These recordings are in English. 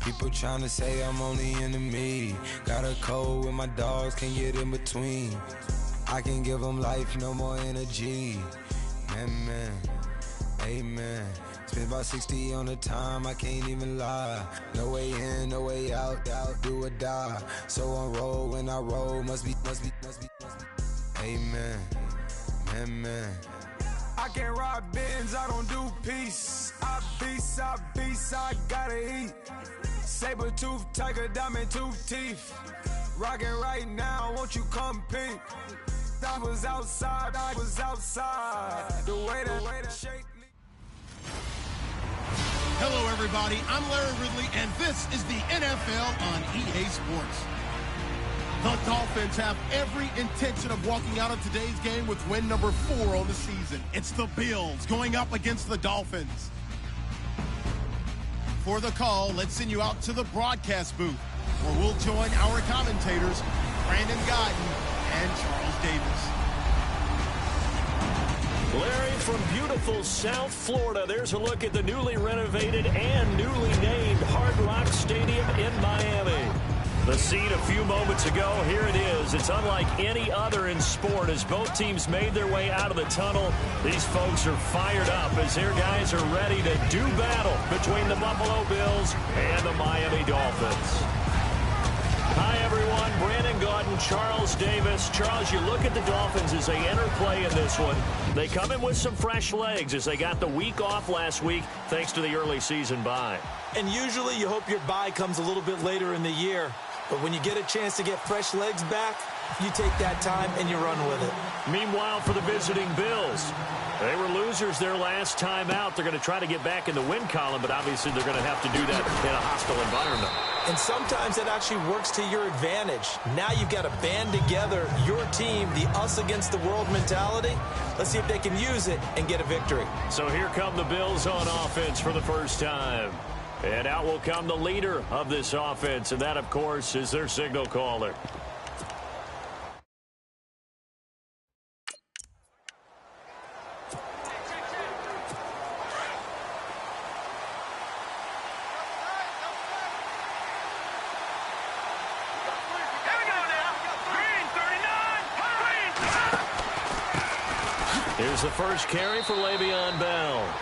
People trying to say I'm only enemy. Got a code with my dogs, can't get in between. I can give them life, no more energy. Man, amen. Spent about 60 on the time, I can't even lie. No way in, no way out, do or die. So on roll, when I roll, must be. Amen, man. I can't ride Benz, I don't do peace. I beast, I gotta eat. Saber tooth, tiger, diamond tooth teeth. Rockin' right now, won't you come peep? I was outside. The way that shake. Hello, everybody. I'm Larry Ridley, and this is the NFL on EA Sports. The Dolphins have every intention of walking out of today's game with win number 4 on the season. It's the Bills going up against the Dolphins. For the call, let's send you out to the broadcast booth, where we'll join our commentators, Brandon Guyton and Charles Davis. Larry, from beautiful South Florida, there's a look at the newly renovated and newly named Hard Rock Stadium in Miami. The scene a few moments ago, here it is. It's unlike any other in sport as both teams made their way out of the tunnel. These folks are fired up as their guys are ready to do battle between the Buffalo Bills and the Miami Dolphins. Hi, everyone. Brandon Guyton, Charles Davis. Charles, you look at the Dolphins as they enter play in this one. They come in with some fresh legs as they got the week off last week thanks to the early season bye. And usually you hope your bye comes a little bit later in the year. But when you get a chance to get fresh legs back, you take that time and you run with it. Meanwhile, for the visiting Bills, they were losers their last time out. They're going to try to get back in the win column, but obviously they're going to have to do that in a hostile environment. And sometimes that actually works to your advantage. Now you've got to band together your team, the us against the world mentality. Let's see if they can use it and get a victory. So here come the Bills on offense for the first time. And out will come the leader of this offense, and that, of course, is their signal caller. Here's the first carry for Le'Veon Bell.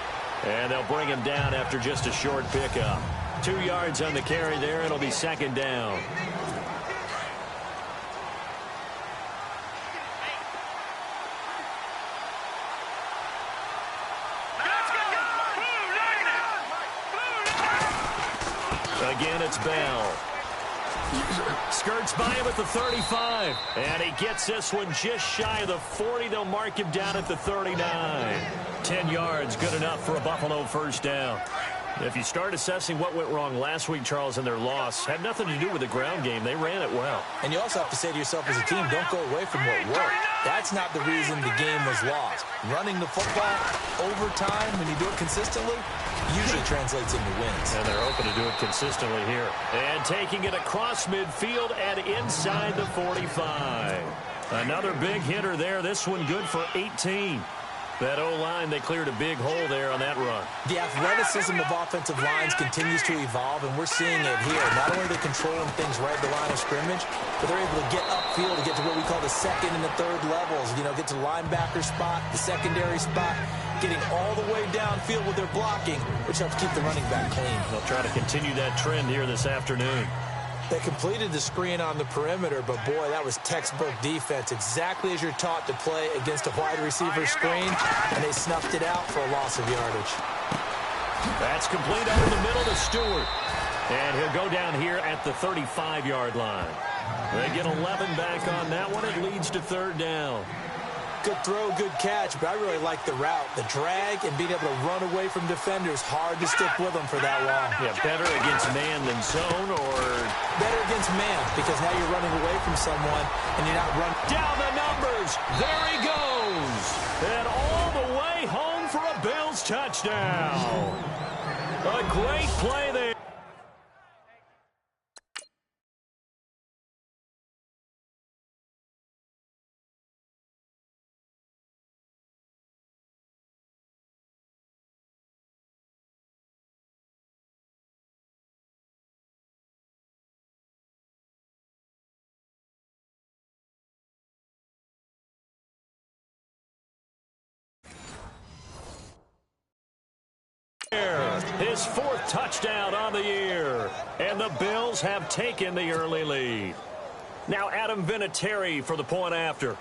And they'll bring him down after just a short pickup. 2 yards on the carry there. It'll be second down. Again, it's Bell. Skirts by him at the 35. And he gets this one just shy of the 40. They'll mark him down at the 39. 10 yards, good enough for a Buffalo first down. If you start assessing what went wrong last week, Charles, in their loss, had nothing to do with the ground game. They ran it well. And you also have to say to yourself as a team, don't go away from what worked. That's not the reason the game was lost. Running the football over time, when you do it consistently, usually translates into wins. And they're open to do it consistently here. And taking it across midfield and inside the 45. Another big hitter there. This one good for 18. That O-line, they cleared a big hole there on that run. The athleticism of offensive lines continues to evolve, and we're seeing it here. Not only are they controlling things right at the line of scrimmage, but they're able to get upfield to get to what we call the second and the third levels. You know, get to the linebacker spot, the secondary spot, getting all the way downfield with their blocking, which helps keep the running back clean. They'll try to continue that trend here this afternoon. They completed the screen on the perimeter, but boy, that was textbook defense, exactly as you're taught to play against a wide receiver screen, and they snuffed it out for a loss of yardage. That's complete over the middle to Stewart. And he'll go down here at the 35-yard line. They get 11 back on that one. It leads to third down. Good throw, good catch, but I really like the route. The drag and being able to run away from defenders, hard to stick with them for that long. Yeah, better against man than zone, or? Better against man, because now you're running away from someone and you're not running. Down the numbers. There he goes. And all the way home for a Bills touchdown. A great play there. His fourth touchdown on the year. And the Bills have taken the early lead. Now Adam Vinatieri for the point after.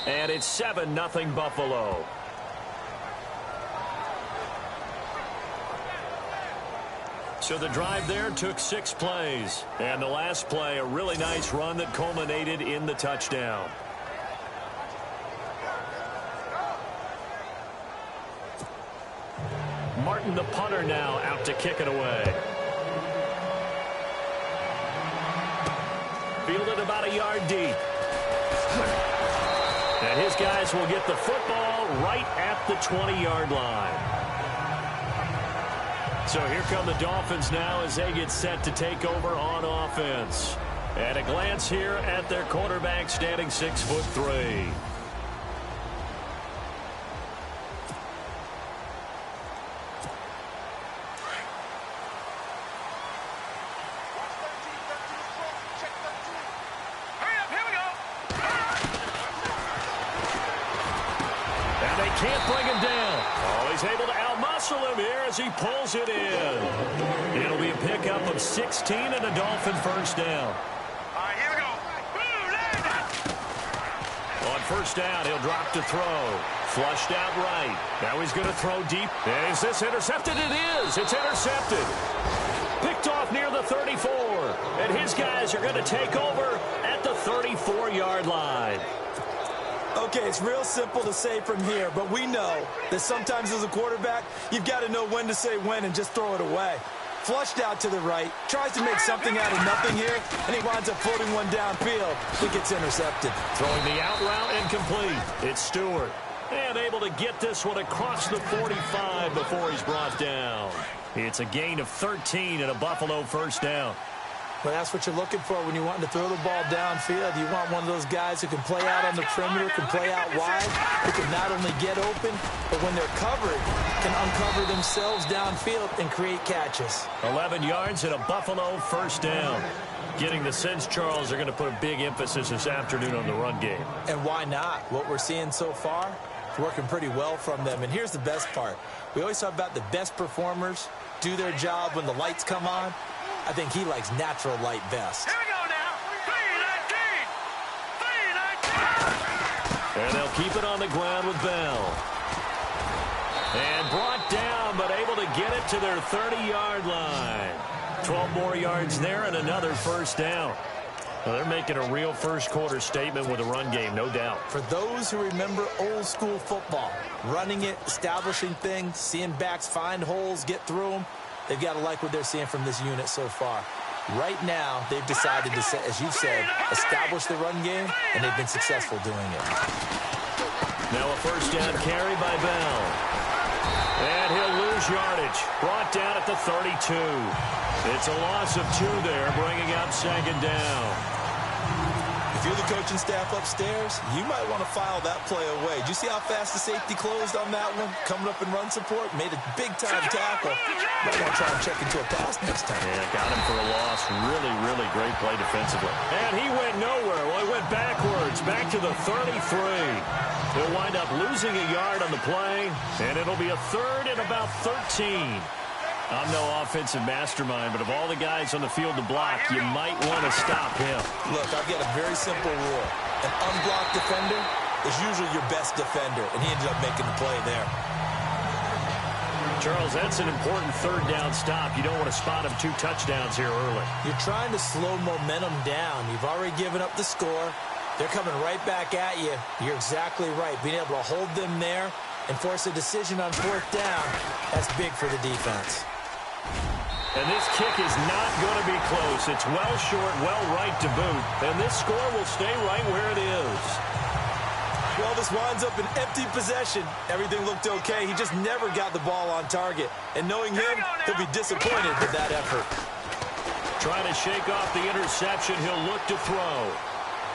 And it's 7-0 Buffalo. So the drive there took 6 plays. And the last play, a really nice run that culminated in the touchdown. Martin, the punter, now out to kick it away. Fielded about a yard deep. And his guys will get the football right at the 20-yard line. So here come the Dolphins now as they get set to take over on offense. At a glance here at their quarterback, standing 6'3". Can't bring him down. Oh, he's able to outmuscle him here as he pulls it in. It'll be a pickup of 16 and a Dolphin first down. All right, here we go. On first down, he'll drop to throw. Flushed out right. Now he's going to throw deep. And is this intercepted? It is. It's intercepted. Picked off near the 34. And his guys are going to take over at the 34-yard line. Okay, it's real simple to say from here, but we know that sometimes as a quarterback, you've got to know when to say when and just throw it away. Flushed out to the right, tries to make something out of nothing here, and he winds up floating one downfield. It gets intercepted. Throwing the out route incomplete. It's Stewart. And able to get this one across the 45 before he's brought down. It's a gain of 13 and a Buffalo first down. Well, that's what you're looking for when you're wanting to throw the ball downfield. You want one of those guys who can play out on the perimeter, can play out wide, who can not only get open, but when they're covered, can uncover themselves downfield and create catches. 11 yards and a Buffalo first down. Getting the sense, Charles, they're going to put a big emphasis this afternoon on the run game. And why not? What we're seeing so far, it's working pretty well from them. And here's the best part. We always talk about the best performers do their job when the lights come on. I think he likes natural light best. Here we go now. 3-19. 3-19. And they'll keep it on the ground with Bell. And brought down, but able to get it to their 30-yard line. 12 more yards there and another first down. Well, they're making a real first-quarter statement with a run game, no doubt. For those who remember old-school football, running it, establishing things, seeing backs find holes, get through them, they've got to like what they're seeing from this unit so far. Right now, they've decided to, as you said, establish the run game, and they've been successful doing it. Now a first down carry by Bell. And he'll lose yardage. Brought down at the 32. It's a loss of 2 there, bringing up second down. If you're the coaching staff upstairs, you might want to file that play away. Did you see how fast the safety closed on that one? Coming up in run support, made a big-time tackle. Might want to try and check into a pass next time. Yeah, got him for a loss. Really, really great play defensively. And he went nowhere. Well, he went backwards, back to the 33. He'll wind up losing a yard on the play, and it'll be a third and about 13. I'm no offensive mastermind, but of all the guys on the field to block, you might want to stop him. Look, I've got a very simple rule. An unblocked defender is usually your best defender, and he ended up making the play there. Charles, that's an important third down stop. You don't want to spot him 2 touchdowns here early. You're trying to slow momentum down. You've already given up the score. They're coming right back at you. You're exactly right. Being able to hold them there and force a decision on 4th down, that's big for the defense. And this kick is not going to be close. It's well short, well right to boot. And this score will stay right where it is. Well, this winds up an empty possession. Everything looked okay. He just never got the ball on target. And knowing him, he'll be disappointed with that effort. Trying to shake off the interception. He'll look to throw.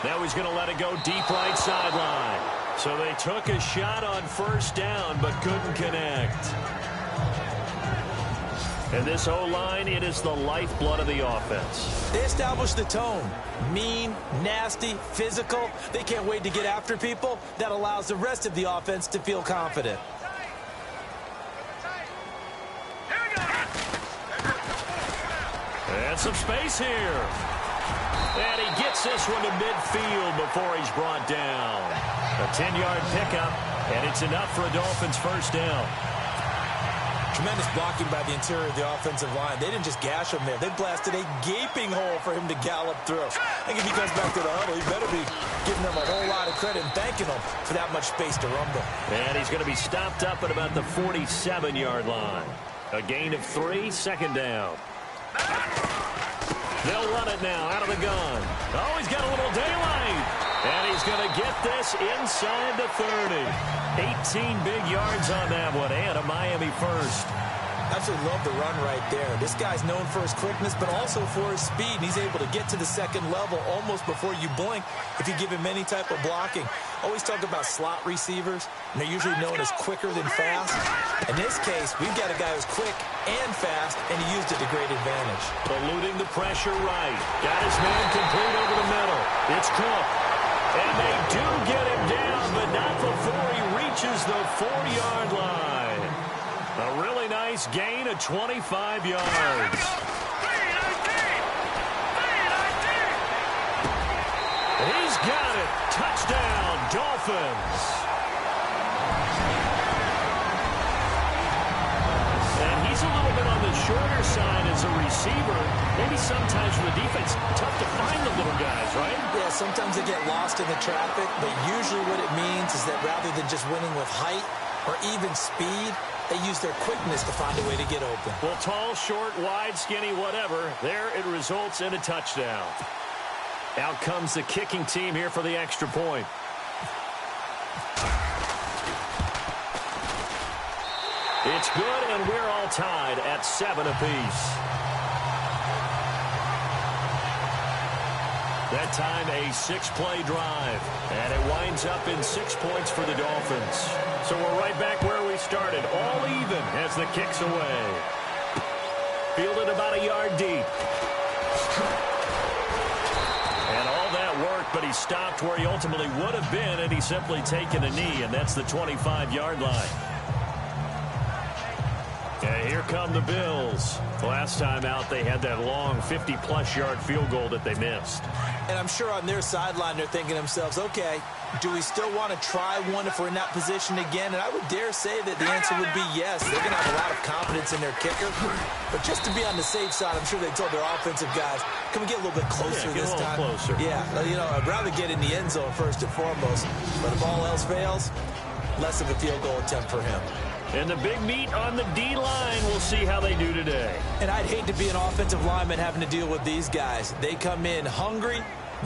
Now he's going to let it go deep right sideline. So they took a shot on first down, but couldn't connect. And this O-line, it is the lifeblood of the offense. They establish the tone. Mean, nasty, physical. They can't wait to get after people. That allows the rest of the offense to feel confident. And some space here. And he gets this one to midfield before he's brought down. A 10-yard pickup, and it's enough for a Dolphins first down. Tremendous blocking by the interior of the offensive line. They didn't just gash him there. They blasted a gaping hole for him to gallop through. I think if he comes back to the huddle, he better be giving them a whole lot of credit and thanking them for that much space to rumble. And he's going to be stopped up at about the 47-yard line. A gain of 3, second down. They'll run it now out of the gun. Oh, he's got a little daylight. And he's going to get this inside the 30. 18 big yards on that one, and a Miami first. Absolutely love the run right there. This guy's known for his quickness, but also for his speed. And he's able to get to the second level almost before you blink if you give him any type of blocking. Always talk about slot receivers, and they're usually known as quicker than fast. In this case, we've got a guy who's quick and fast, and he used it to great advantage. Eluding the pressure right. Got his man complete over the middle. It's Cook. And they do get him down, but not before he reaches the 4-yard line. A really nice gain of 25 yards. He's got it. Touchdown, Dolphins. And he's a little bit on the shorter side as a receiver. Maybe sometimes for the defense, tough to find the little guys, right? Yeah, sometimes they get lost in the traffic, but usually what it means is that rather than just winning with height or even speed, they use their quickness to find a way to get open. Well, tall, short, wide, skinny, whatever, there it results in a touchdown. Out comes the kicking team here for the extra point. It's good, and we're all tied at 7 apiece. That time, a 6-play drive. And it winds up in 6 points for the Dolphins. So we're right back where we started. All even as the kick's away. Fielded about a yard deep. And all that worked, but he stopped where he ultimately would have been had he simply taken a knee, and that's the 25-yard line. And here come the Bills. Last time out, they had that long 50-plus yard field goal that they missed. And I'm sure on their sideline, they're thinking to themselves, okay, do we still want to try one if we're in that position again? And I would dare say that the answer would be yes. They're going to have a lot of confidence in their kicker. But just to be on the safe side, I'm sure they told their offensive guys, can we get a little bit closer this time? Closer. Yeah, you know, I'd rather get in the end zone first and foremost. But if all else fails, less of a field goal attempt for him. And the big meat on the D-line, we'll see how they do today. And I'd hate to be an offensive lineman having to deal with these guys. They come in hungry,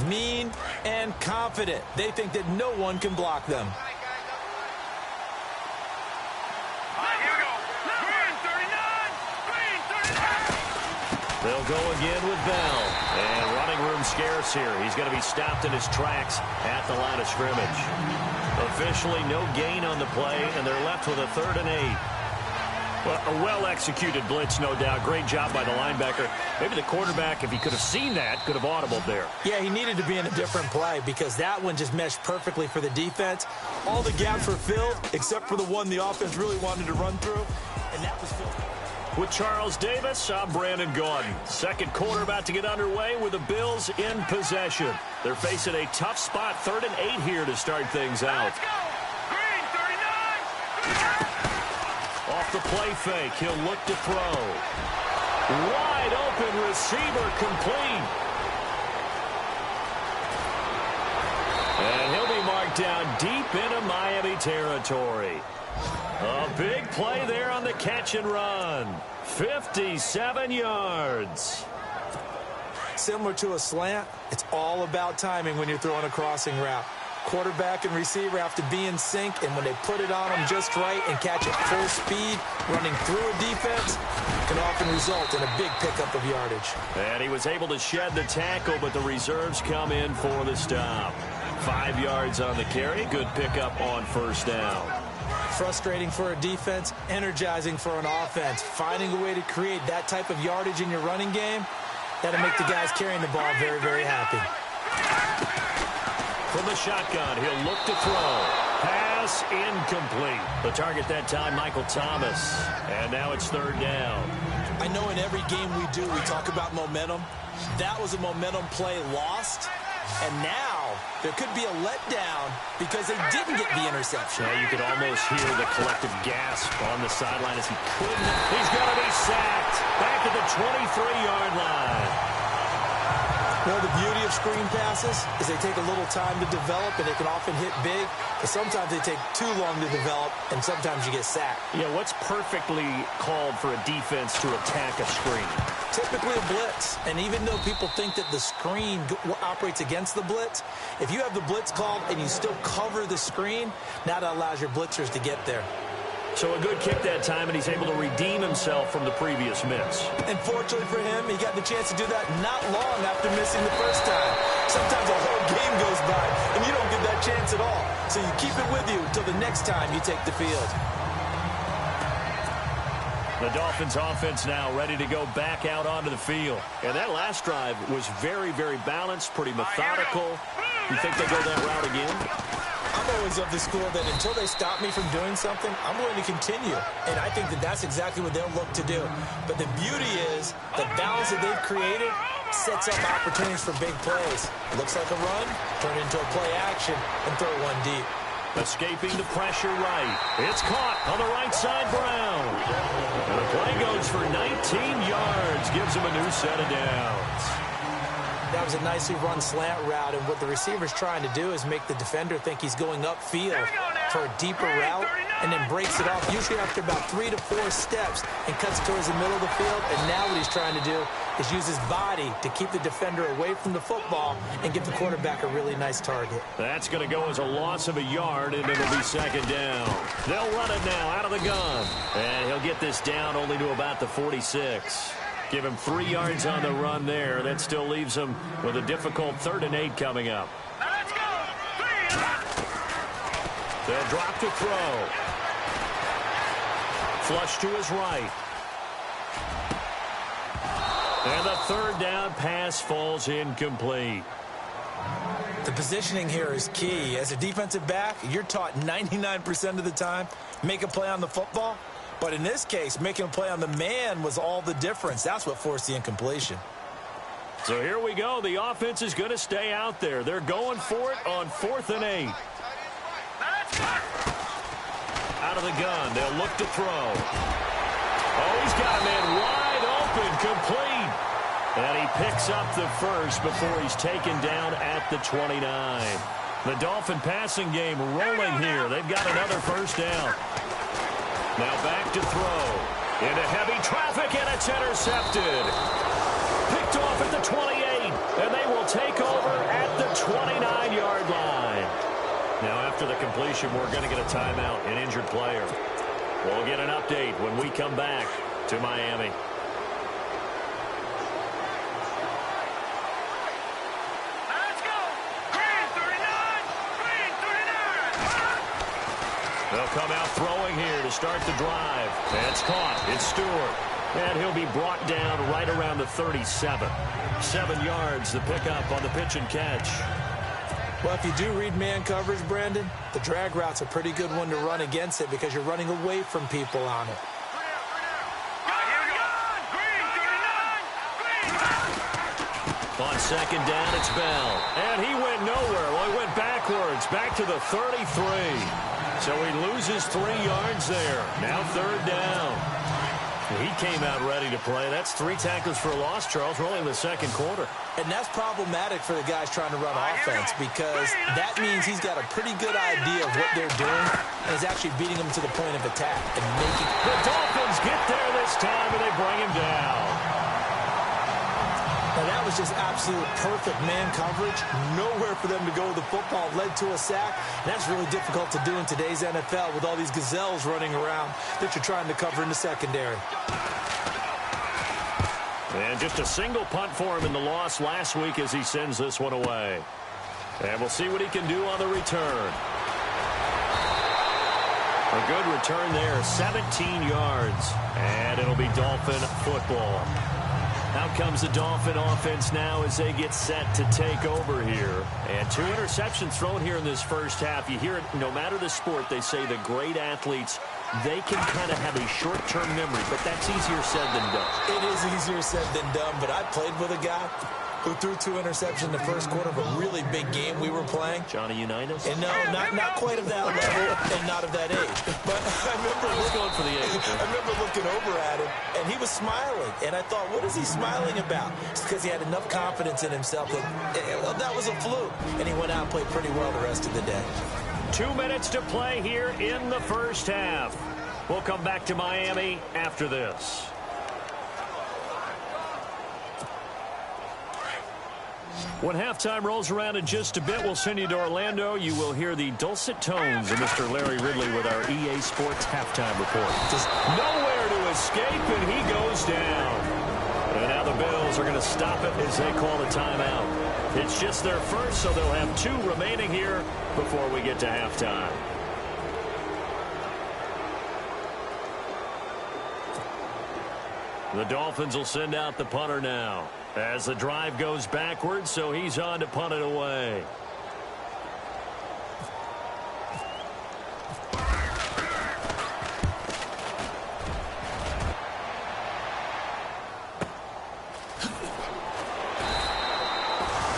mean, and confident. They think that no one can block them. They'll go again with Bell. And running room scarce here. He's going to be stopped in his tracks at the line of scrimmage. Officially no gain on the play, and they're left with a 3rd and 8. Well, a well-executed blitz, no doubt. Great job by the linebacker. Maybe the quarterback, if he could have seen that, could have audibled there. Yeah, he needed to be in a different play because that one just meshed perfectly for the defense. All the gaps were filled except for the one the offense really wanted to run through, and that was filled. With Charles Davis, I'm Brandon Gaudin. Second quarter about to get underway with the Bills in possession. They're facing a tough spot, 3rd and 8 here to start things out. Green, 39. Off the play fake, he'll look to throw. Wide open receiver complete. And he'll be marked down deep into Miami territory. A big play there on the catch and run. 57 yards. Similar to a slant, it's all about timing when you're throwing a crossing route. Quarterback and receiver have to be in sync, and when they put it on them just right and catch it full speed, running through a defense, can often result in a big pickup of yardage. And he was able to shed the tackle, but the reserves come in for the stop. 5 yards on the carry. Good pickup on first down. Frustrating for a defense, energizing for an offense. Finding a way to create that type of yardage in your running game, that'll make the guys carrying the ball very, very happy. From the shotgun, he'll look to throw. Pass incomplete. The target that time, Michael Thomas. And now it's third down. I know in every game we do, we talk about momentum. That was a momentum play lost. And now there could be a letdown because they didn't get the interception. Yeah, you could almost hear the collective gasp on the sideline as he couldn't. He's going to be sacked back at the 23-yard line. Well, the beauty of screen passes is they take a little time to develop, and they can often hit big. But sometimes they take too long to develop, and sometimes you get sacked. Yeah, what's perfectly called for a defense to attack a screen? Typically a blitz. And even though people think that the screen operates against the blitz, if you have the blitz called and you still cover the screen, now that allows your blitzers to get there. So a good kick that time, and he's able to redeem himself from the previous miss. And fortunately for him, he got the chance to do that not long after missing the first time. Sometimes a whole game goes by, and you don't get that chance at all. So you keep it with you until the next time you take the field. The Dolphins offense now ready to go back out onto the field. And that last drive was very, very balanced, pretty methodical. You think they go that route again? I'm always of the school that until they stop me from doing something, I'm going to continue. And I think that that's exactly what they'll look to do. But the beauty is the balance that they've created sets up opportunities for big plays. Looks like a run, turn it into a play action, and throw one deep. Escaping the pressure right. It's caught on the right side, Brown. And the play goes for 19 yards. Gives him a new set of downs. That was a nicely run slant route, and what the receiver's trying to do is make the defender think he's going upfield for a deeper route, and then breaks it off, usually after about 3 to 4 steps, and cuts towards the middle of the field. And now what he's trying to do is use his body to keep the defender away from the football and give the quarterback a really nice target. That's going to go as a loss of a yard, and it'll be second down. They'll run it now out of the gun, and he'll get this down only to about the 46. Give him 3 yards on the run there. That still leaves him with a difficult 3rd and 8 coming up. Let's go. They'll drop to throw. Flush to his right. And the 3rd down pass falls incomplete. The positioning here is key. As a defensive back, you're taught 99% of the time, make a play on the football. But in this case, making a play on the man was all the difference. That's what forced the incompletion. So here we go. The offense is going to stay out there. They're going for it on 4th and 8. Out of the gun. They'll look to throw. Oh, he's got a man wide open, complete. And he picks up the first before he's taken down at the 29. The Dolphin passing game rolling here. They've got another first down. Now back to throw. Into heavy traffic, and it's intercepted. Picked off at the 28, and they will take over at the 29-yard line. Now after the completion, we're going to get a timeout, an injured player. We'll get an update when we come back to Miami. Let's go. Green 39. Green 39. They'll come out throwing here to start the drive. And it's caught. It's Stewart. And he'll be brought down right around the 37. 7 yards, the pickup on the pitch and catch. Well, if you do read man coverage, Brandon, the drag route's a pretty good one to run against it because you're running away from people on it. On second down, it's Bell. And he went nowhere. Well, he went backwards, back to the 33. So he loses 3 yards there. Now 3rd down. He came out ready to play. That's 3 tackles for a loss, Charles. We're only in the second quarter. And that's problematic for the guys trying to run offense because that means he's got a pretty good idea of what they're doing and is actually beating them to the point of attack and making. The Dolphins get there this time, and they bring him down. Now, that was just absolute perfect man coverage. Nowhere for them to go with the football. Led to a sack. And that's really difficult to do in today's NFL with all these gazelles running around that you're trying to cover in the secondary. And just a single punt for him in the loss last week as he sends this one away. And we'll see what he can do on the return. A good return there, 17 yards. And it'll be Dolphin football. Out comes the Dolphin offense now as they get set to take over here. And 2 interceptions thrown here in this first half. You hear it, no matter the sport, they say the great athletes, they can kind of have a short-term memory, but that's easier said than done. It is easier said than done, but I played with a guy who threw 2 interceptions in the first quarter of a really big game we were playing. Johnny Unitas? And no, not quite of that level and not of that age. But I remember going for the age. I remember looking over at him, and he was smiling. And I thought, what is he smiling about? It's because he had enough confidence in himself that that was a fluke. And he went out and played pretty well the rest of the day. 2 minutes to play here in the first half. We'll come back to Miami after this. When halftime rolls around in just a bit, we'll send you to Orlando. You will hear the dulcet tones of Mr. Larry Ridley with our EA Sports halftime report. Just nowhere to escape, and he goes down. And now the Bills are going to stop it as they call a timeout. It's just their first, so they'll have 2 remaining here before we get to halftime. The Dolphins will send out the punter now as the drive goes backwards, so he's on to punt it away.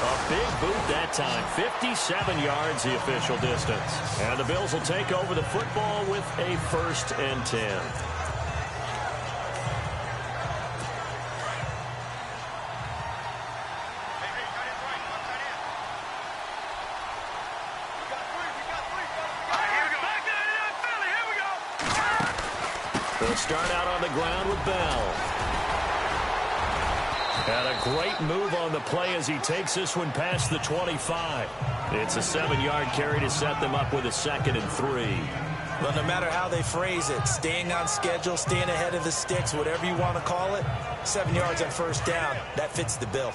A big boot that time, 57 yards the official distance. And the Bills will take over the football with a 1st and 10. They'll start out on the ground with Bell. And a great move on the play as he takes this one past the 25. It's a 7-yard carry to set them up with a 2nd and 3. Well, no matter how they phrase it, staying on schedule, staying ahead of the sticks, whatever you want to call it, 7 yards on 1st down, that fits the bill.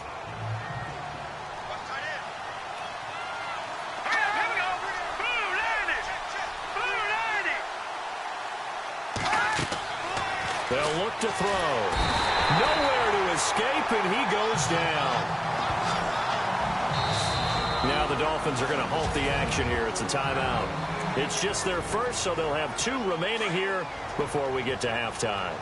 They'll look to throw. Nowhere to escape, and he goes down. Now the Dolphins are going to halt the action here. It's a timeout. It's just their first, so they'll have 2 remaining here before we get to halftime.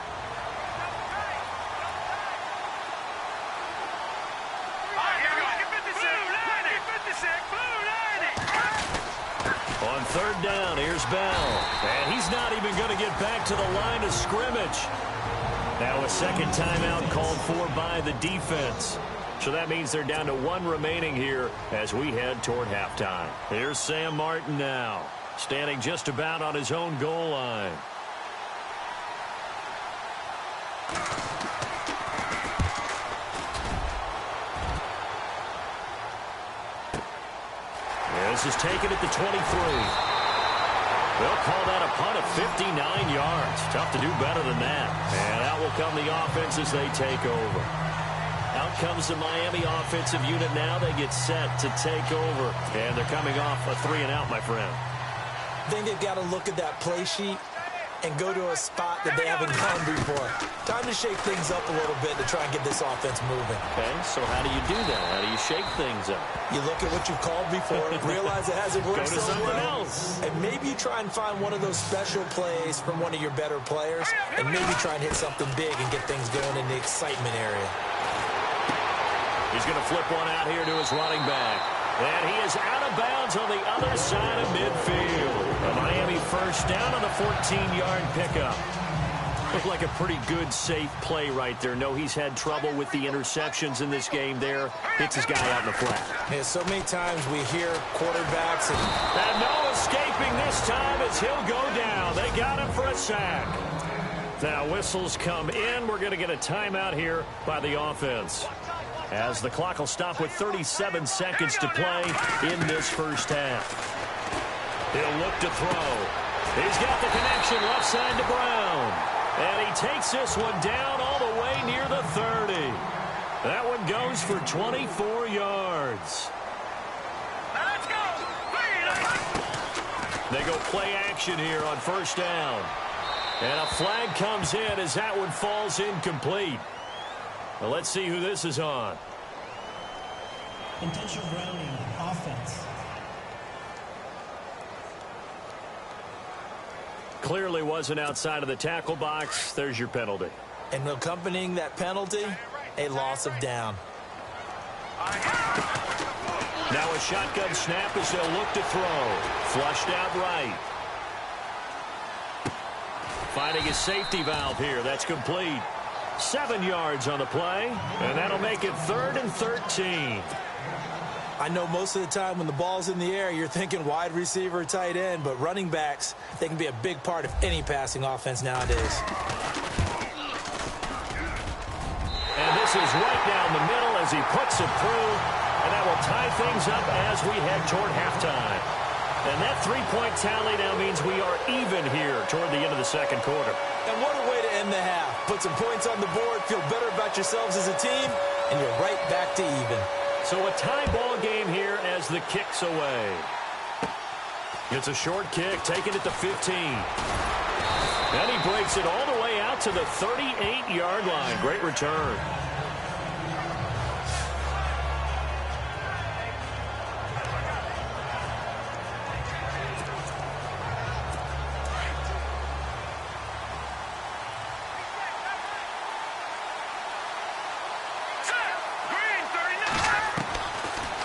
On 3rd down, here's Bell. And he's not even going to get back to the line of scrimmage. Now a 2nd timeout called for by the defense. So that means they're down to 1 remaining here as we head toward halftime. Here's Sam Martin now, standing just about on his own goal line. This is taken at the 23. They'll call that a punt of 59 yards. Tough to do better than that. And out will come the offense as they take over. Out comes the Miami offensive unit now. They get set to take over. And they're coming off a 3-and-out, my friend. I think they've got to look at that play sheet and go to a spot that they haven't gone before. Time to shake things up a little bit to try and get this offense moving. Okay, so how do you do that? How do you shake things up? You look at what you've called before, realize it hasn't worked Go to so someone well, else. and maybe you try and find one of those special plays from one of your better players, and maybe try and hit something big and get things going in the excitement area. He's going to flip one out here to his running back. And he is out of bounds on the other side of midfield. A Miami 1st down on the 14-yard pickup. Looked like a pretty good, safe play right there. No, he's had trouble with the interceptions in this game there. Hits his guy out in the flat. Yeah, so many times we hear quarterbacks and no escaping this time as he'll go down. They got him for a sack. Now whistles come in. We're going to get a timeout here by the offense, as the clock will stop with 37 seconds to play in this first half. He'll look to throw. He's got the connection left side to Brown. And he takes this one down all the way near the 30. That one goes for 24 yards. Let's go. They go play action here on first down. And a flag comes in as that one falls incomplete. Well, let's see who this is on. Intentional grounding, offense. Clearly wasn't outside of the tackle box. There's your penalty. And accompanying that penalty, a loss of down. Now a shotgun snap as they'll look to throw. Flushed out right. Finding a safety valve here. That's complete. 7 yards on the play, and that'll make it 3rd and 13. I know most of the time when the ball's in the air, you're thinking wide receiver, tight end, but running backs, they can be a big part of any passing offense nowadays. And this is right down the middle as he puts it through, and that will tie things up as we head toward halftime. And that three-point tally now means we are even here toward the end of the second quarter. And what a way to end the half. Put some points on the board, feel better about yourselves as a team, and you're right back to even. So a tie ball game here as the kick's away. It's a short kick, taking it to 15. And he breaks it all the way out to the 38-yard line. Great return.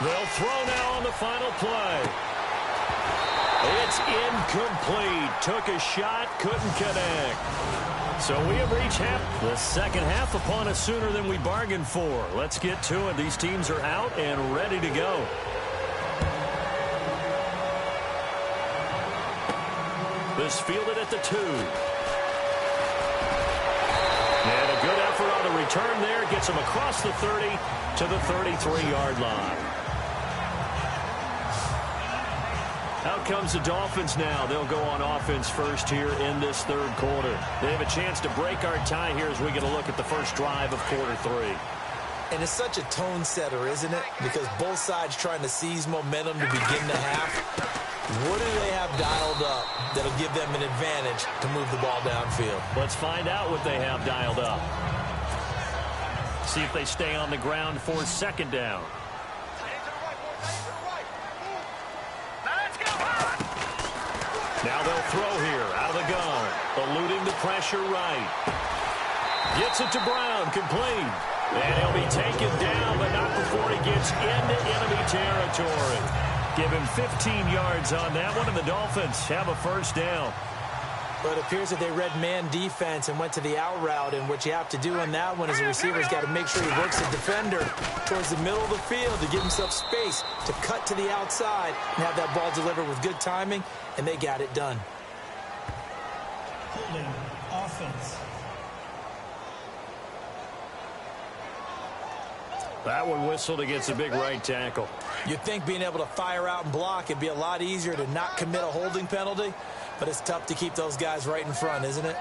They'll throw now on the final play. It's incomplete. Took a shot, couldn't connect. So we have reached the second half upon us sooner than we bargained for. Let's get to it. These teams are out and ready to go. This fielded at the 2. And a good effort on the return there. Gets him across the 30 to the 33-yard line. Out comes the Dolphins now. They'll go on offense first here in this third quarter. They have a chance to break our tie here as we get a look at the first drive of quarter 3. And it's such a tone setter, isn't it? Because both sides trying to seize momentum to begin the half. What do they have dialed up that'll give them an advantage to move the ball downfield? Let's find out what they have dialed up. See if they stay on the ground for second down. Now they'll throw here out of the gun. Eluding the pressure right. Gets it to Brown, complete. And he'll be taken down, but not before he gets into enemy territory. Give him 15 yards on that one, and the Dolphins have a first down. But it appears that they read man defense and went to the out route, and what you have to do on that one is the receiver's got to make sure he works the defender towards the middle of the field to give himself space to cut to the outside and have that ball delivered with good timing, and they got it done. Holding offense. That one whistled against a big right tackle. You'd think being able to fire out and block, it'd be a lot easier to not commit a holding penalty, but it's tough to keep those guys right in front, isn't it?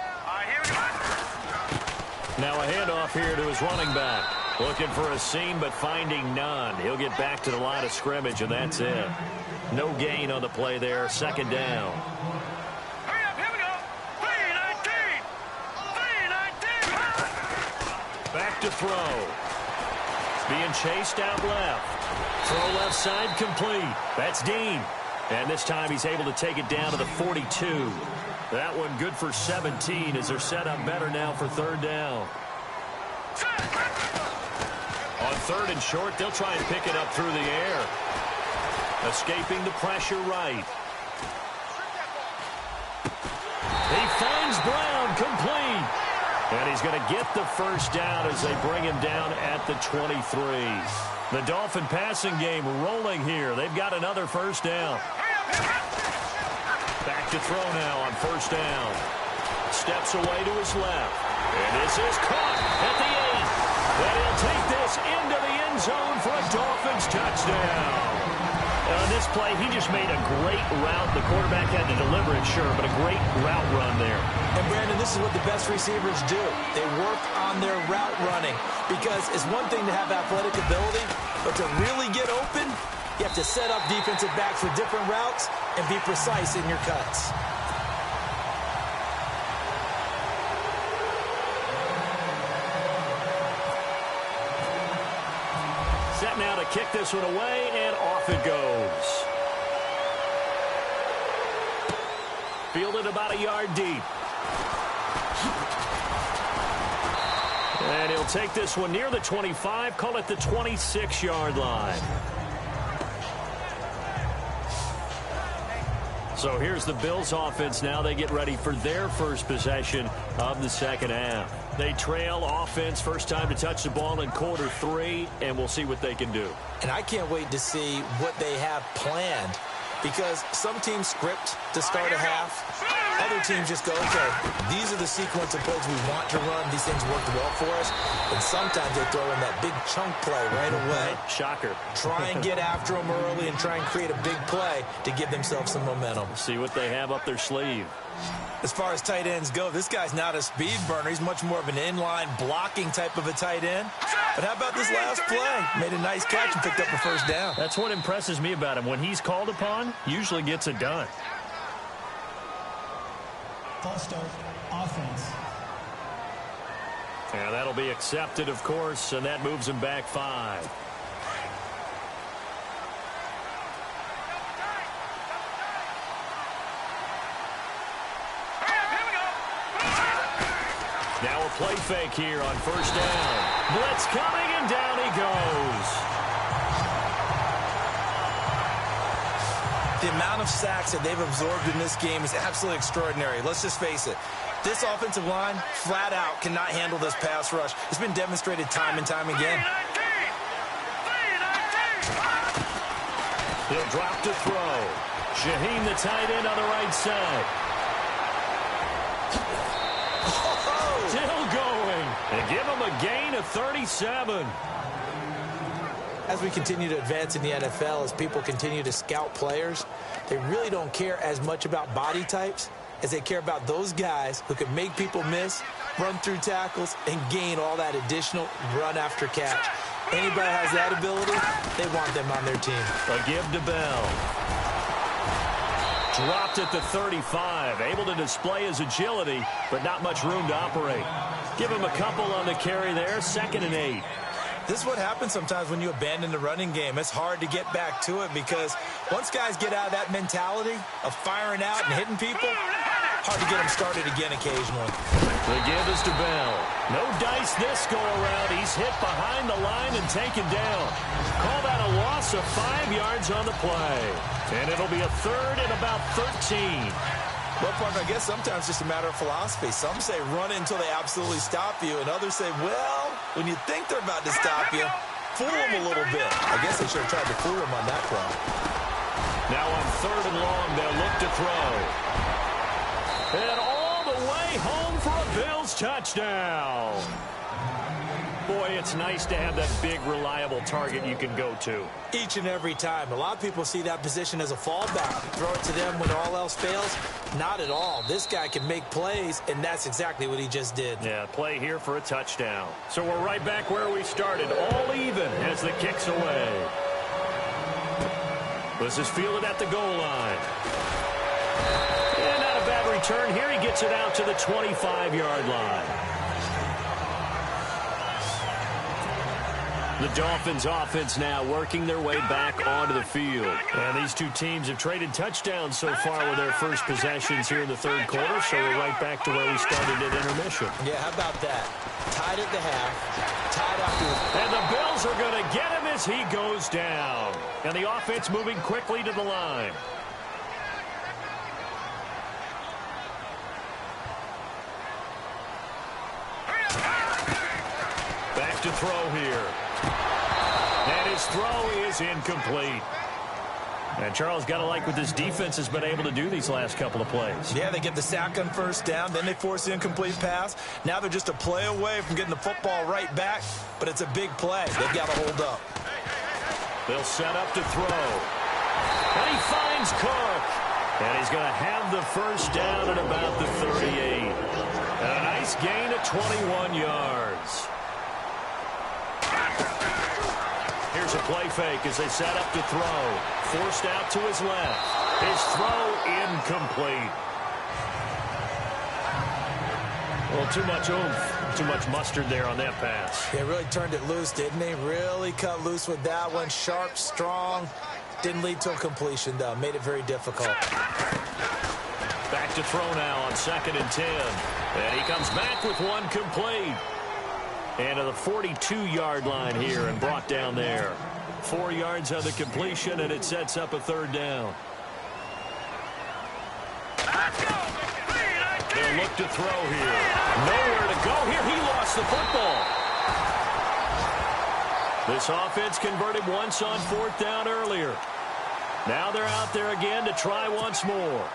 Now a handoff here to his running back. Looking for a seam, but finding none. He'll get back to the line of scrimmage, and that's it. No gain on the play there. Second down. Hurry up, here we go. 3-19. 3-19. Back to throw. Being chased out left. Throw left side complete. That's Dean. And this time he's able to take it down to the 42. That one good for 17 as they're set up better now for third down. On third and short, they'll try and pick it up through the air. Escaping the pressure right. He finds Brown, complete. And he's going to get the first down as they bring him down at the 23. The Dolphin passing game rolling here. They've got another first down. Back to throw now on first down. Steps away to his left. And this is caught at the 8. And he'll take this into the end zone for a Dolphins touchdown. On this play, he just made a great route. The quarterback had to deliver it, sure, but a great route run there. And, Brandon, this is what the best receivers do. They work on their route running because it's one thing to have athletic ability, but to really get open, You have to set up defensive backs for different routes and be precise in your cuts. Set now to kick this one away, and off it goes. Fielded about a yard deep. And he'll take this one near the 25, call it the 26-yard line. So here's the Bills offense now. They get ready for their first possession of the second half. They trail offense, first time to touch the ball in quarter 3, and we'll see what they can do. And I can't wait to see what they have planned, because some teams script to start a half. Other teams just go, okay, these are the sequence of plays we want to run. These things worked well for us. And sometimes they throw in that big chunk play right away. Shocker. Try and get after them early and try and create a big play to give themselves some momentum. See what they have up their sleeve. As far as tight ends go, this guy's not a speed burner. He's much more of an inline blocking type of a tight end. But how about this last play? Made a nice catch and picked up the first down. That's what impresses me about him. When he's called upon, usually gets it done. False start, offense. And that'll be accepted, of course, and that moves him back 5. Now a play fake here on first down. Blitz coming, and down he goes. The amount of sacks that they've absorbed in this game is absolutely extraordinary. Let's just face it. This offensive line, flat out, cannot handle this pass rush. It's been demonstrated time and time again. He'll drop to throw. Shaheen, the tight end, on the right side. Still going. And give him a gain of 37. As we continue to advance in the NFL, as people continue to scout players, they really don't care as much about body types as they care about those guys who can make people miss, run through tackles, and gain all that additional run after catch. Anybody has that ability, they want them on their team. A give to Bell. Dropped at the 35. Able to display his agility, but not much room to operate. Give him a couple on the carry there. 2nd and 8. This is what happens sometimes when you abandon the running game. It's hard to get back to it because once guys get out of that mentality of firing out and hitting people, hard to get them started again occasionally. The give is to Bell. No dice this go-around. He's hit behind the line and taken down. Call that a loss of 5 yards on the play. And it'll be a 3rd and about 13. Well, partner, I guess sometimes it's just a matter of philosophy. Some say run until they absolutely stop you, and others say, well, when you think they're about to stop you, fool them a little bit. I guess they should have tried to fool them on that play. Now on 3rd and long, they'll look to throw. And all the way home for a Bills touchdown. Boy, it's nice to have that big, reliable target you can go to. Each and every time. A lot of people see that position as a fallback. Throw it to them when all else fails. Not at all. This guy can make plays, and that's exactly what he just did. Yeah, play here for a touchdown. So we're right back where we started, all even as the kick's away. This is fielded at the goal line. And not a bad return here. He gets it out to the 25-yard line. The Dolphins offense now working their way back onto the field. And these two teams have traded touchdowns so far with their first possessions here in the 3rd quarter, so we're right back to where we started at intermission. Yeah, how about that? Tied at the half, tied after. And the Bills are going to get him as he goes down. And the offense moving quickly to the line. Back to throw here. And his throw is incomplete. And Charles, got to like what this defense has been able to do these last couple of plays. Yeah, they get the sack on first down, then they force the incomplete pass. Now they're just a play away from getting the football right back, but it's a big play. They've got to hold up. They'll set up to throw. And he finds Cook. And he's going to have the first down at about the 38. And a nice gain of 21 yards. Here's Here's a play fake as they set up to throw. Forced out to his left. His throw incomplete. Well, too much oomph, too much mustard there on that pass. He really turned it loose, didn't he? Really cut loose with that one. Sharp, strong. Didn't lead to a completion, though. Made it very difficult. Back to throw now on 2nd and 10. And he comes back with one complete. And to the 42-yard line here and brought down there. 4 yards on the completion, and it sets up a 3rd down. They'll look to throw here. Nowhere to go here. He lost the football. This offense converted once on 4th down earlier. Now they're out there again to try once more.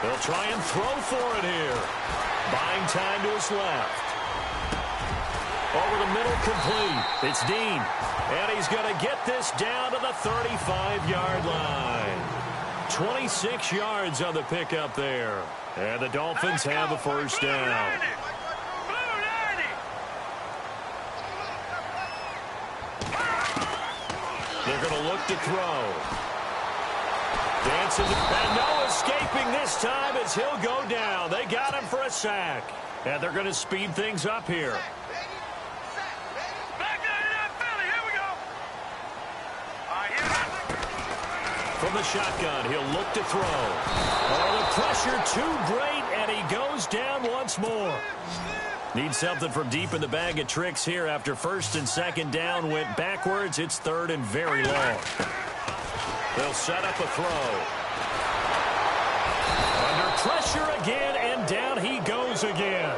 They'll try and throw for it here. Buying time to his left. Over the middle, complete. It's Dean. And he's going to get this down to the 35-yard line. 26 yards on the pickup there. And the Dolphins have a 1st down. They're going to look to throw. Dancing, and no escaping this time as he'll go down. They got him for a sack. And they're going to speed things up here. From the shotgun, he'll look to throw. Oh, the pressure too great, and he goes down once more. Needs something from deep in the bag of tricks here after 1st and 2nd down went backwards. It's 3rd and very long. They'll set up a throw. Under pressure again, and down he goes again.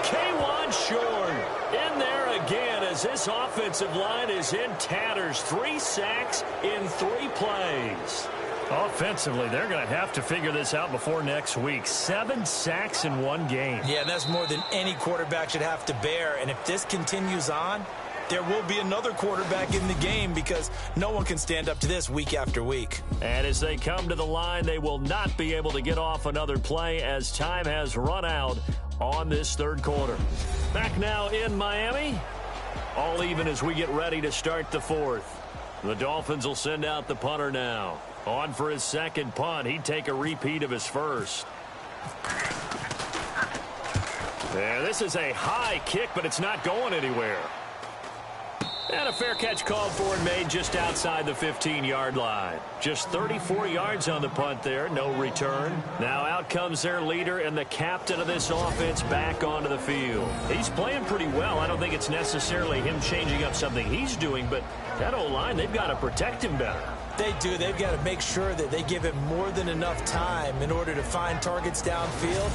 K'Wan Shorn in there again as this offensive line is in tatters. 3 sacks in 3 plays. Offensively, they're going to have to figure this out before next week. 7 sacks in 1 game. Yeah, that's more than any quarterback should have to bear. And if this continues on, there will be another quarterback in the game because no one can stand up to this week after week. And as they come to the line, they will not be able to get off another play as time has run out on this 3rd quarter. Back now in Miami. All even as we get ready to start the 4th. The Dolphins will send out the punter now. On for his 2nd punt. He'd take a repeat of his 1st. Yeah, this is a high kick, but it's not going anywhere. And a fair catch called for and made just outside the 15-yard line. Just 34 yards on the punt there, no return. Now out comes their leader and the captain of this offense back onto the field. He's playing pretty well. I don't think it's necessarily him changing up something he's doing, but that O-line, they've got to protect him better. They do. They've got to make sure that they give him more than enough time in order to find targets downfield.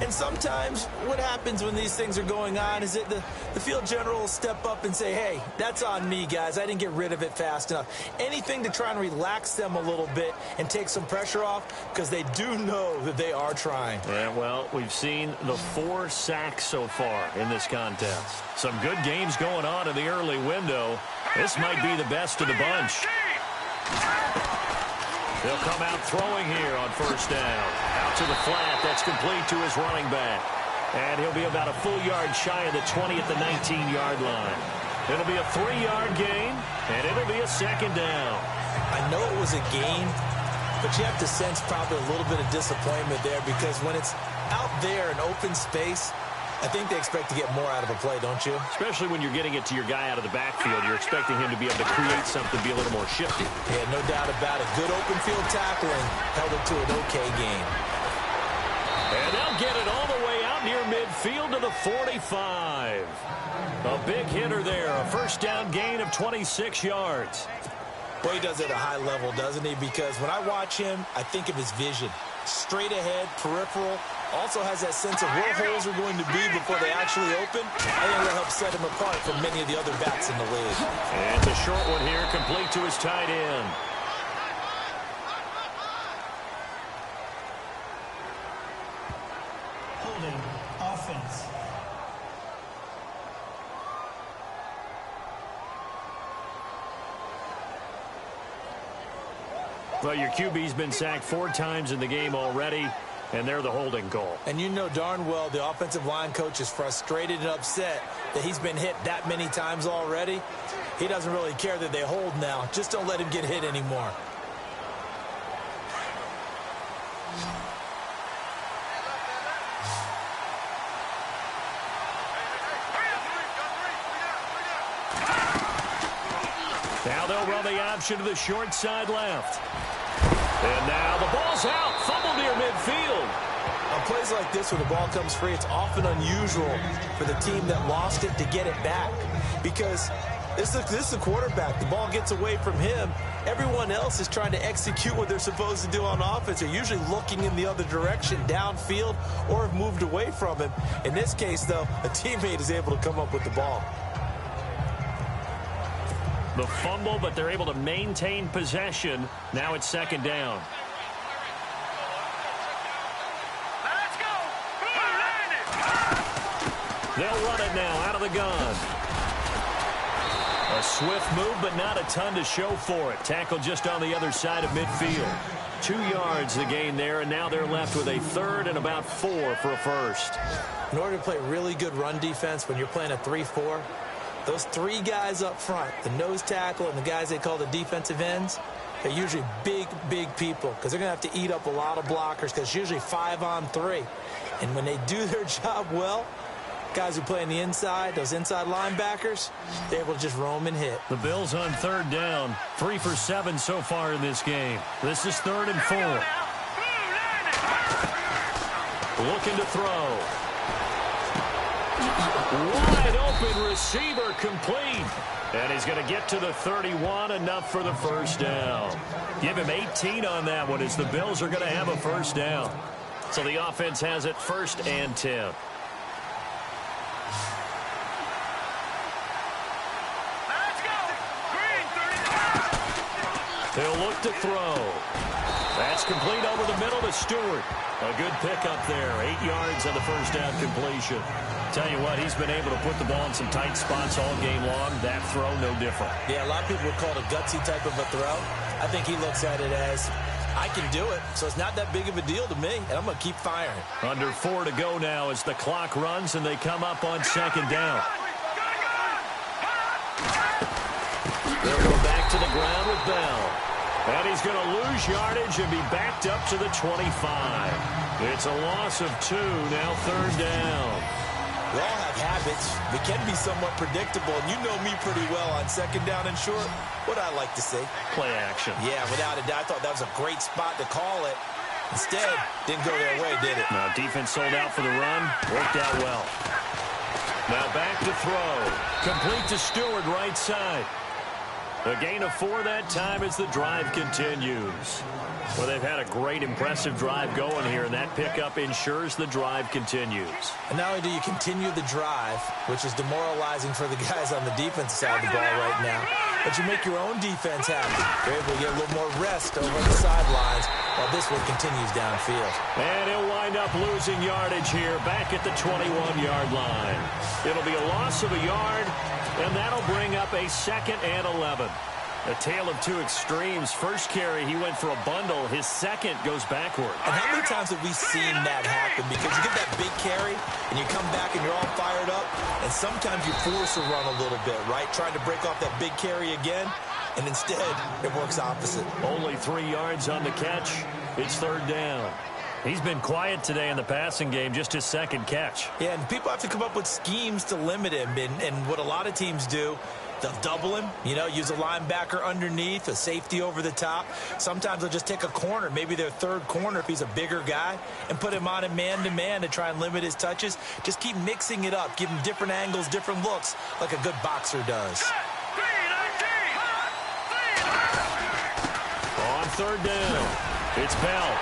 And sometimes what happens when these things are going on is that the field general will step up and say, hey, that's on me, guys. I didn't get rid of it fast enough. Anything to try and relax them a little bit and take some pressure off because they do know that they are trying. Yeah, well, we've seen the 4 sacks so far in this contest. Some good games going on in the early window. This might be the best of the bunch. They'll come out throwing here on 1st down. Out to the flat. That's complete to his running back. And he'll be about a full yard shy of the 20 at the 19-yard line. It'll be a 3-yard gain, and it'll be a 2nd down. I know it was a gain, but you have to sense probably a little bit of disappointment there because when it's out there in open space, I think they expect to get more out of a play, don't you? Especially when you're getting it to your guy out of the backfield. You're expecting him to be able to create something, be a little more shifty. Yeah, no doubt about it. Good open field tackling held it to an okay game. And they'll get it all the way out near midfield to the 45. A big hitter there. A 1st down gain of 26 yards. Well, he does it at a high level, doesn't he? Because when I watch him, I think of his vision. Straight ahead, peripheral. Also has that sense of where holes are going to be before they actually open. I think that helps set him apart from many of the other backs in the league. And the short one here, complete to his tight end. Holding offense. Well, your QB's been sacked 4 times in the game already. and they're the holding goal. And you know darn well the offensive line coach is frustrated and upset that he's been hit that many times already. He doesn't really care that they hold now. Just don't let him get hit anymore. Now they'll run the option to the short side left. And now the ball's out. Fumble near midfield. On plays like this where the ball comes free, it's often unusual for the team that lost it to get it back. Because this is the quarterback. The ball gets away from him. Everyone else is trying to execute what they're supposed to do on offense. They're usually looking in the other direction, downfield, or have moved away from him. In this case, though, a teammate is able to come up with the ball. The fumble, but they're able to maintain possession. Now it's second down. Let's go. They'll run it now out of the gun. A swift move, but not a ton to show for it. Tackle just on the other side of midfield. 2 yards the gain there, and now they're left with a third and about 4 for a first. In order to play really good run defense when you're playing a 3-4, those 3 guys up front, the nose tackle and the guys they call the defensive ends, they're usually big, big people because they're going to have to eat up a lot of blockers because it's usually 5 on 3. And when they do their job well, guys who play on the inside, those inside linebackers, they're able to just roam and hit. The Bills on third down. 3 for 7 so far in this game. This is 3rd and 4. Looking to throw. Wide open receiver complete. And he's going to get to the 31, enough for the first down. Give him 18 on that one as the Bills are going to have a first down. So the offense has it 1st and 10. Let's go. Green 30. He'll look to throw. That's complete over the middle to Stewart. A good pickup there. 8 yards on the first down completion. Tell you what, he's been able to put the ball in some tight spots all game long. That throw, no different. Yeah, a lot of people would call it a gutsy type of a throw. I think he looks at it as, I can do it, so it's not that big of a deal to me, and I'm going to keep firing. Under 4 to go now as the clock runs, and they come up on second down. They'll go back to the ground with Bell. And he's going to lose yardage and be backed up to the 25. It's a loss of 2, now 3rd down. We all have habits. They can be somewhat predictable, and you know me pretty well on second down and short. What I like to see. Play action. Yeah, without a doubt, I thought that was a great spot to call it. Instead, didn't go their way, did it? Now defense sold out for the run. Worked out well. Now back to throw. Complete to Stewart, right side. A gain of 4 that time as the drive continues. Well, they've had a great, impressive drive going here, and that pickup ensures the drive continues. And not only do you continue the drive, which is demoralizing for the guys on the defensive side of the ball right now, but you make your own defense happy. You're able to get a little more rest over the sidelines while this one continues downfield. And he'll wind up losing yardage here, back at the 21-yard line. It'll be a loss of a yard, and that'll bring up a 2nd and 11. A tale of 2 extremes. First carry, he went for a bundle. His second goes backward. And how many times have we seen that happen? Because you get that big carry, and you come back, and you're all fired up, and sometimes you force a run a little bit, right? Trying to break off that big carry again, and instead, it works opposite. Only 3 yards on the catch. It's 3rd down. He's been quiet today in the passing game, just his 2nd catch. Yeah, and people have to come up with schemes to limit him, and what a lot of teams do, they'll double him, use a linebacker underneath, a safety over the top. Sometimes they'll just take a corner, maybe their 3rd corner if he's a bigger guy, and put him on a man-to-man to try and limit his touches. Just keep mixing it up, give him different angles, different looks, like a good boxer does. On 3rd down, it's Bell.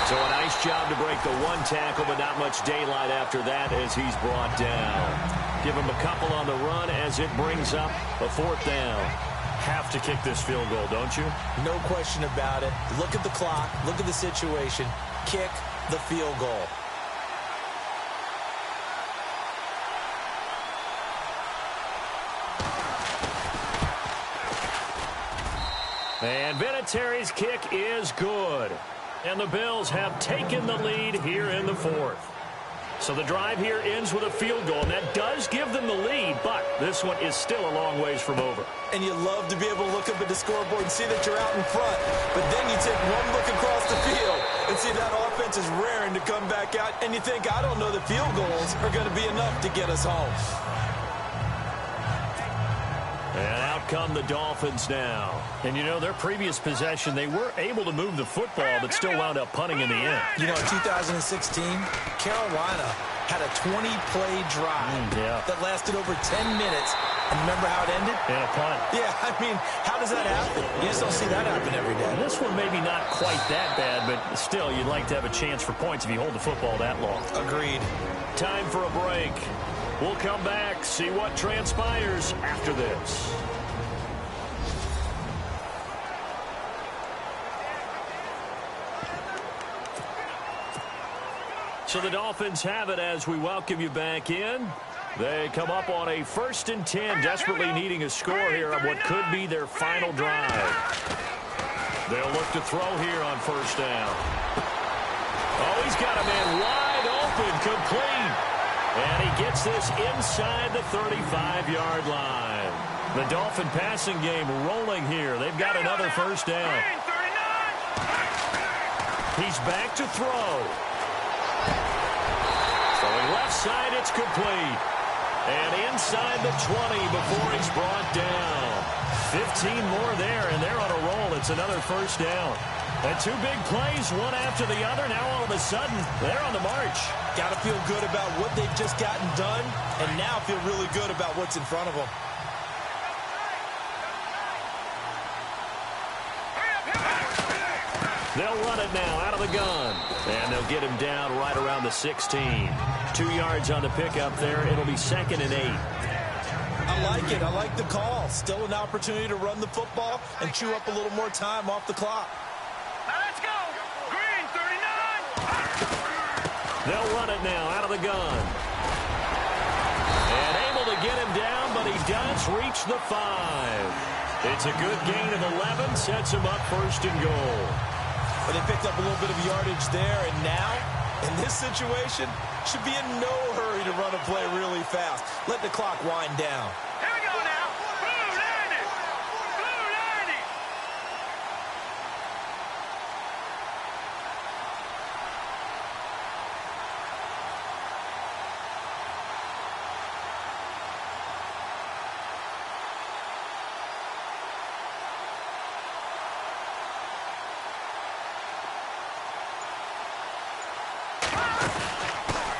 So a nice job to break the 1 tackle, but not much daylight after that as he's brought down. Give him a couple on the run as it brings up a 4th down. Have to kick this field goal, don't you? No question about it. Look at the clock. Look at the situation. Kick the field goal. And Vinatieri's kick is good. And the Bills have taken the lead here in the fourth. So the drive here ends with a field goal, and that does give them the lead, but this one is still a long ways from over. And you love to be able to look up at the scoreboard and see that you're out in front, but then you take one look across the field and see that offense is raring to come back out, and you think, I don't know that field goals are going to be enough to get us home. And out come the Dolphins now. And, you know, their previous possession, they were able to move the football, but still wound up punting in the end. You know, in 2016, Carolina had a 20-play drive that lasted over 10 minutes. And remember how it ended? And a punt. Yeah, I mean, how does that happen? You just don't see that happen every day. This one maybe not quite that bad, but still, you'd like to have a chance for points if you hold the football that long. Agreed. Time for a break. We'll come back, see what transpires after this. So the Dolphins have it as we welcome you back in. They come up on a 1st and 10, desperately needing a score here on what could be their final drive. They'll look to throw here on 1st down. Oh, he's got a man wide open, complete. And he gets this inside the 35-yard line. The Dolphin passing game rolling here. They've got another 1st down. He's back to throw. Throwing left side, it's complete. And inside the 20 before he's brought down. 15 more there, and they're on a roll. It's another 1st down. And 2 big plays, one after the other. Now all of a sudden, they're on the march. Got to feel good about what they've just gotten done, and now feel really good about what's in front of them. They'll run it now out of the gun. And they'll get him down right around the 16. 2 yards on the pickup there. It'll be 2nd and 8. I like it. I like the call. Still an opportunity to run the football and chew up a little more time off the clock. Let's go. Green 39. They'll run it now out of the gun. And able to get him down, but he does reach the 5. It's a good gain of 11. Sets him up 1st and goal. But they picked up a little bit of yardage there, and now, in this situation, should be in no hurry to run a play really fast. Let the clock wind down. Here we go now. Blue 90. Blue 90.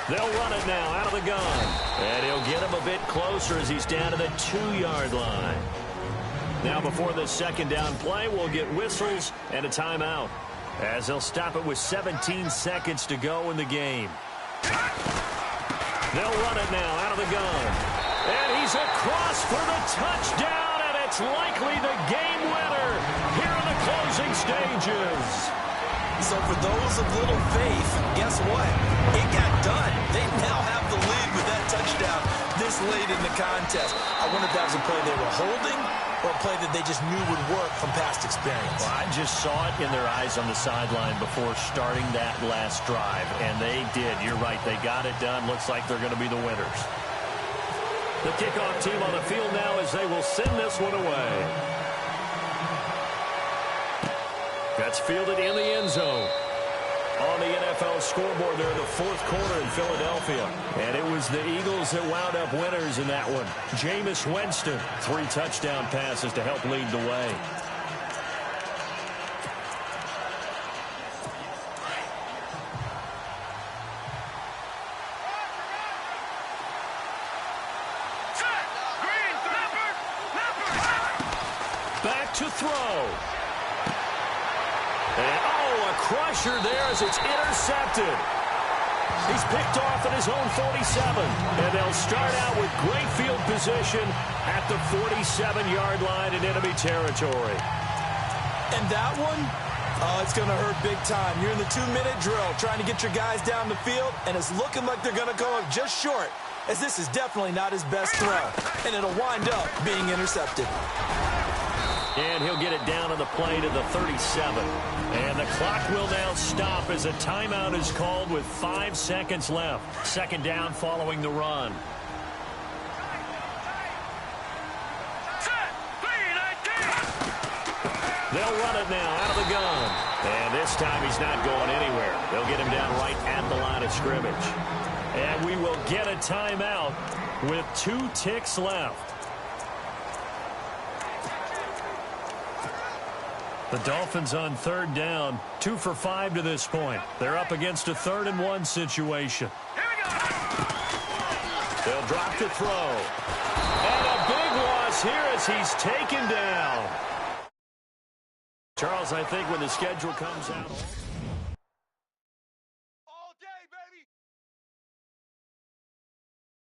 They'll run it now out of the gun. And he'll get him a bit closer as he's down to the 2-yard line. Now before the 2nd down play, we'll get whistles and a timeout, as they'll stop it with 17 seconds to go in the game. They'll run it now out of the gun. And he's across for the touchdown, and it's likely the game winner here in the closing stages. So for those of little faith, guess what? It got done. They now have the lead with that touchdown this late in the contest. I wonder if that was a play they were holding or a play that they just knew would work from past experience. Well, I just saw it in their eyes on the sideline before starting that last drive, and they did. You're right. They got it done. Looks like they're going to be the winners. The kickoff team on the field now as they will send this one away. That's fielded in the end zone. On the NFL scoreboard there in the 4th quarter in Philadelphia. And it was the Eagles that wound up winners in that one. Jameis Winston, 3 touchdown passes to help lead the way. Back to throw. And, oh, a crusher there as it's intercepted. He's picked off at his own 47. And they'll start out with great field position at the 47-yard line in enemy territory. And that one, it's going to hurt big time. You're in the 2-minute drill trying to get your guys down the field, and it's looking like they're going to go up just short, as this is definitely not his best throw. And it'll wind up being intercepted. And he'll get it down on the play to the 37. And the clock will now stop as a timeout is called with 5 seconds left. Second down following the run. They'll run it now out of the gun. And this time he's not going anywhere. They'll get him down right at the line of scrimmage. And we will get a timeout with 2 ticks left. The Dolphins on third down, 2 for 5 to this point. They're up against a 3rd and 1 situation. They'll drop to throw. And a big loss here as he's taken down. Charles, I think when the schedule comes out...